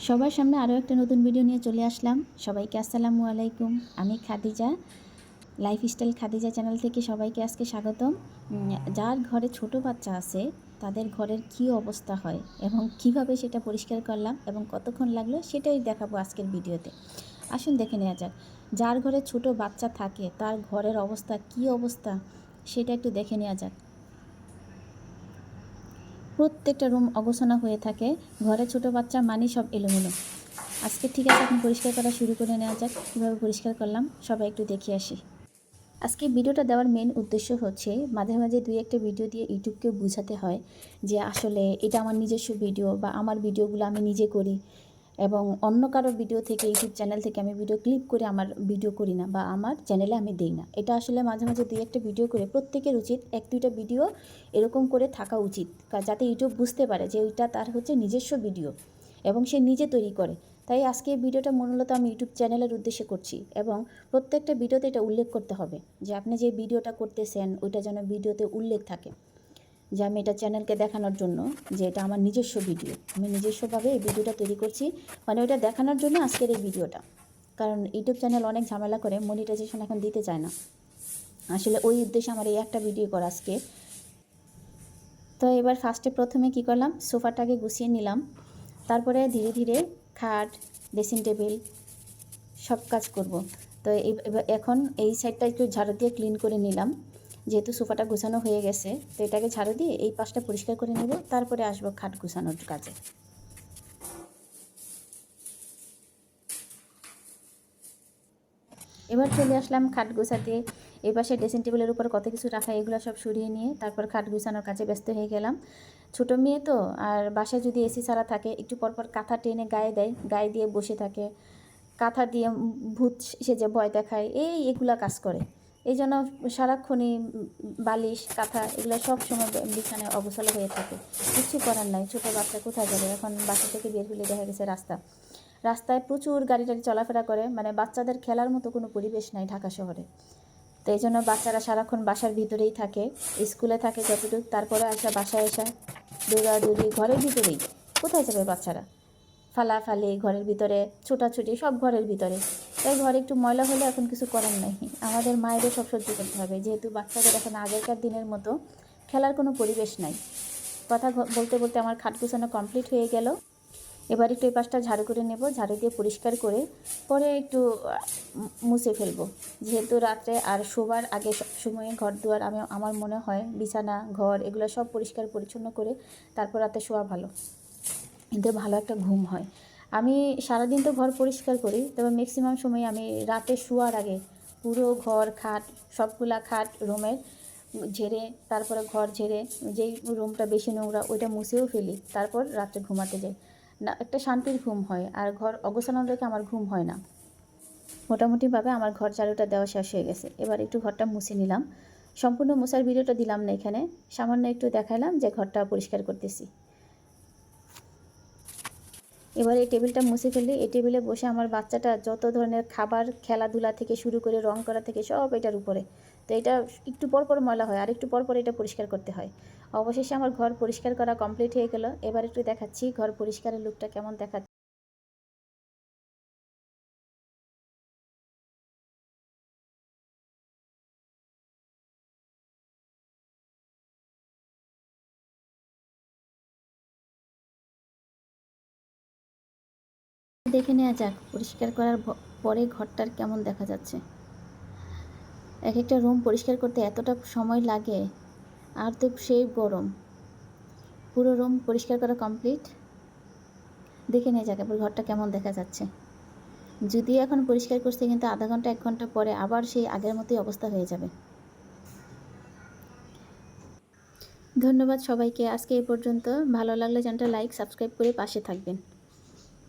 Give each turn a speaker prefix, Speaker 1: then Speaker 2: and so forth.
Speaker 1: সবার সামনে আরও একটা নতুন ভিডিও নিয়ে চলে আসলাম। সবাইকে আসসালামু আলাইকুম। আমি খাদিজা, লাইফস্টাইল খাদিজা চ্যানেল থেকে সবাইকে আজকে স্বাগতম। যার ঘরে ছোট বাচ্চা আছে তাদের ঘরের কি অবস্থা হয় এবং কিভাবে সেটা পরিষ্কার করলাম এবং কতক্ষণ লাগলো সেটাই দেখাবো আজকের ভিডিওতে। আসুন দেখে নেওয়া যাক। যার ঘরে ছোট বাচ্চা থাকে তার ঘরের অবস্থা কি অবস্থা সেটা একটু দেখে নেওয়া যাক। প্রত্যেকটা রুম অগোছানো হয়ে থাকে, ঘরে ছোট বাচ্চা মানে সব এলোমেলো। আজকে ঠিক আছে, এখন পরিষ্কার করা শুরু করে নেওয়া যাক। কীভাবে পরিষ্কার করলাম সবাই একটু দেখে আসি। আজকে ভিডিওটা দেওয়ার মেন উদ্দেশ্য হচ্ছে মাঝে মাঝে দুই একটা ভিডিও দিয়ে ইউটিউবকে বোঝাতে হয় যে আসলে এটা আমার নিজস্ব ভিডিও বা আমার ভিডিওগুলো আমি নিজে করি এবং অন্য কারোর ভিডিও থেকে ইউটিউব চ্যানেল থেকে আমি ভিডিও ক্লিপ করে আমার ভিডিও করি না বা আমার চ্যানেলে আমি দিই না। এটা আসলে মাঝে মাঝে দুই একটা ভিডিও করে প্রত্যেকের উচিত এক দুইটা ভিডিও এরকম করে থাকা উচিত, যাতে ইউটিউব বুঝতে পারে যে ওইটা তার হচ্ছে নিজস্ব ভিডিও এবং সে নিজে তৈরি করে। তাই আজকে এই ভিডিওটা মূলত আমি ইউটিউব চ্যানেলের উদ্দেশ্যে করছি এবং প্রত্যেকটা ভিডিওতে এটা উল্লেখ করতে হবে যে আপনি যে ভিডিওটা করতেছেন ওইটা যেন ভিডিওতে উল্লেখ থাকে যে আমি এটা চ্যানেলকে দেখানোর জন্য যে এটা আমার নিজস্ব ভিডিও, আমি নিজস্বভাবে এই ভিডিওটা তৈরি করছি, মানে ওইটা দেখানোর জন্য আজকের এই ভিডিওটা। কারণ ইউটিউব চ্যানেল অনেক ঝামেলা করে, মনিটাইজেশন এখন দিতে চায় না। আসলে ওই উদ্দেশ্যে আমার এই একটা ভিডিও করা আজকে। তো এবার প্রথমে কি করলাম, সোফাটাকে গুছিয়ে নিলাম, তারপরে ধীরে ধীরে খাট, ড্রেসিং টেবিল সব কাজ করব। তো এখন এই সাইডটা একটু ঝাড়ু দিয়ে ক্লিন করে নিলাম, যেহেতু সোফাটা গুছানো হয়ে গেছে। তো এটাকে ঝাড়ু দিয়ে এই পাশটা পরিষ্কার করে নেব, তারপরে আসবো খাট গুছানোর কাজে। এবার চলে আসলাম খাট গুছাতে। এই পাশে ড্রেসিং টেবিলের উপর কত কিছু রাখা, এগুলো সব সরিয়ে নিয়ে তারপর খাট গুছানোর কাজে ব্যস্ত হয়ে গেলাম। ছোটো মেয়ে তো, আর বাসায় যদি এসি ছাড়া থাকে একটু পরপর কাঁথা টেনে গায়ে দেয়, গায়ে দিয়ে বসে থাকে, কাঁথা দিয়ে ভূত সেজে ভয় দেখায়, এগুলা কাজ করে। এই জন্য সারাক্ষণই বালিশ কাঁথা এগুলো সব সময় বিছানায় অবসল হয়ে থাকে। কিছু করার নাই, ছোটো বাচ্চা কোথায় যাবে এখন, বাসা থেকে বের হলে দেখা গেছে রাস্তায় প্রচুর গাড়ি টাড়ি চলাফেরা করে, মানে বাচ্চাদের খেলার মতো কোনো পরিবেশ নাই ঢাকা শহরে। তো এই জন্য বাচ্চারা সারাক্ষণ বাসার ভিতরেই থাকে, স্কুলে থাকে যতটুকু, তারপরে বাসায় আসা দৌড়াদৌড়ি ঘরের ভিতরেই। কোথায় যাবে বাচ্চারা, ফালাফালি ঘরের ভিতরে, ছোটাছুটি সব ঘরের ভিতরে। তাই ঘরে একটু ময়লা হলে এখন কিছু করার নেই, আমাদের মায়েদের সব সহ্য করতে হবে, যেহেতু বাচ্চাদের এখন আগেরকার দিনের মতো খেলার কোনো পরিবেশ নাই। কথা বলতে বলতে আমার খাট গুছানো কমপ্লিট হয়ে গেল। এবার একটু এই পাশটা ঝাড়ু করে নেব, ঝাড়ু দিয়ে পরিষ্কার করে পরে একটু মুছে ফেলবো, যেহেতু রাত্রে আর শোবার আগে সময়ে ঘর দুয়ার আমার মনে হয় বিছানা ঘর এগুলো সব পরিষ্কার পরিচ্ছন্ন করে তারপর রাতে শোয়া ভালো, কিন্তু ভালো একটা ঘুম হয়। আমি সারাদিন তো ঘর পরিষ্কার করি, তবে ম্যাক্সিমাম সময় আমি রাতে শোয়ার আগে পুরো ঘর খাট সবগুলা খাট রুমের ঝেড়ে, তারপরে ঘর ঝেড়ে যেই রুমটা বেশি নোংরা ওইটা মুছেও ফেলি, তারপর রাত্রে ঘুমাতে যাই। না, একটা শান্তির ঘুম হয়। আর ঘর অগোছানো রেখে আমার ঘুম হয় না। মোটামুটিভাবে আমার ঘর ঝাড়ুটা দেওয়া শেষ হয়ে গেছে। এবার একটু ঘরটা মুছে নিলাম। সম্পূর্ণ মোছার ভিডিওটা দিলাম না এখানে, সামান্য একটু দেখালাম যে ঘরটা পরিষ্কার করতেছি। এবার এই টেবিলটা মুছে ফেললে এই টেবিলে বসে আমার বাচ্চাটা যত ধরনের খাবার, খেলাধুলা থেকে শুরু করে রং করা থেকে সব এটার উপরে। তো এটা একটু পর পর ময়লা হয় আর একটু পর পর এটা পরিষ্কার করতে হয়। অবশেষে আমার ঘর পরিষ্কার করা কমপ্লিট হয়ে গেল। এবার একটু দেখাচ্ছি ঘর পরিষ্কারের লুকটা কেমন দেখাচ্ছে। দেখে নেওয়া যাক পরিষ্কার করার পরে ঘরটার কেমন দেখা যাচ্ছে। এক একটা রুম পরিষ্কার করতে এতটা সময় লাগে, আর তো সেই গরম। পুরো রুম পরিষ্কার করা কমপ্লিট। দেখে নেওয়া যাক এবার ঘরটা কেমন দেখা যাচ্ছে। যদিও এখন পরিষ্কার করছে, কিন্তু আধা ঘন্টা 1 ঘন্টা পরে আবার সেই আগের মতোই অবস্থা হয়ে যাবে। ধন্যবাদ সবাইকে, আজকে এই পর্যন্ত। ভালো লাগলে চ্যানেলটা লাইক সাবস্ক্রাইব করে পাশে থাকবেন।